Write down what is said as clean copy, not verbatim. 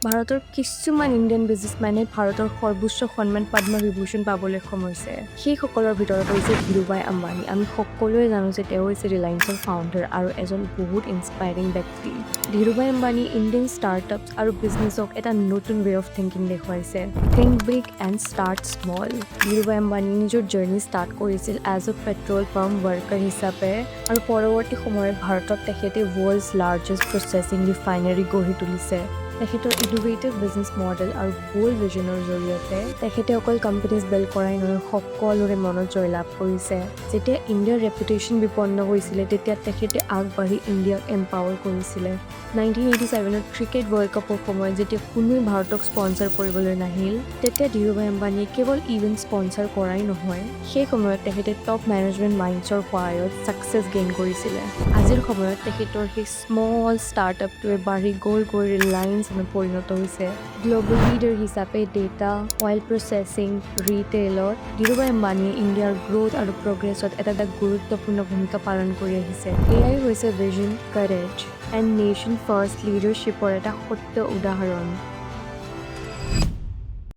ভাৰতৰ কিছুমান ইণ্ডিয়ান বিজনেছমেনে ভাৰতৰ সৰ্বোচ্চ সন্মান পদ্ম বিভূষণ পাবলৈ সক্ষম হৈছে। সেইসকলৰ ভিতৰত হৈছে ধীৰুভাই আম্বানী। আমি সকলোৱে জানো যে তেওঁ হৈছে ৰিলায়েন্সৰ ফাউণ্ডাৰ আৰু এজন বহুত ইনস্পায়াৰিং ব্যক্তি। ধীৰুভাই আম্বানী ইণ্ডিয়ান ষ্টাৰ্টআপছ আৰু বিজনেছক এটা নতুন ৱে অফ থিংকিং দেখুৱাইছে। Think big and start small. Dhirubhai Ambani নিজৰ জাৰ্নি ষ্টাৰ্ট কৰিছিল as a petrol pump worker হিচাপে আৰু পৰৱৰ্তী সময়ত ভাৰতত তেখেতে ৱৰ্ল্ডছ লাৰ্জেষ্ট প্ৰচেছিং ৰিফাইনাৰী গঢ়ি তুলিছে। তেখেতৰ ইনোভেটিভ বিজনেছ মডেল আৰু বোল্ড ভিজনৰ জৰিয়তে তেখেতে অকল কোম্পানীজ বিল্ড কৰাই নহয়, সকলোৰে মনত জয়লাভ কৰিছে। যেতিয়া ইণ্ডিয়াৰ ৰেপুটেশ্যন বিপন্ন হৈছিলে তেতিয়া তেখেতে আগবাঢ়ি ইণ্ডিয়াক এম্পাৱাৰ কৰিছিলে। 1987ত ক্ৰিকেট ৱৰ্ল্ড কাপৰ সময়ত যেতিয়া কোনোৱে ভাৰতক স্পনচাৰ কৰিবলৈ নাহিল, তেতিয়া ধীৰুভাই আম্বানীয়ে কেৱল ইভেণ্ট স্পনচাৰ কৰাই নহয়, সেই সময়ত তেখেতে টপ মেনেজমেণ্ট মাইণ্ডছৰ সহায়ত ছাকচেছ গেইন কৰিছিলে। আজিৰ সময়ত তেখেতৰ সেই স্মল ষ্টাৰ্টআপটোৱে বাঢ়ি গৈ ৰিলায়েন্স পৰিণত হৈছে। গ্ল'বেল লিডাৰ হিচাপে ডেটা, অইল প্ৰচেছিং, ৰিটেইলত ধীৰুভাই আম্বানীয়ে ইণ্ডিয়াৰ গ্ৰোথ আৰু প্ৰগ্ৰেছত এটা গুৰুত্বপূৰ্ণ ভূমিকা পালন কৰি আহিছে। এয়াই হৈছে vision, courage and nation first লিডাৰশ্বিপৰ এটা সত্য উদাহৰণ।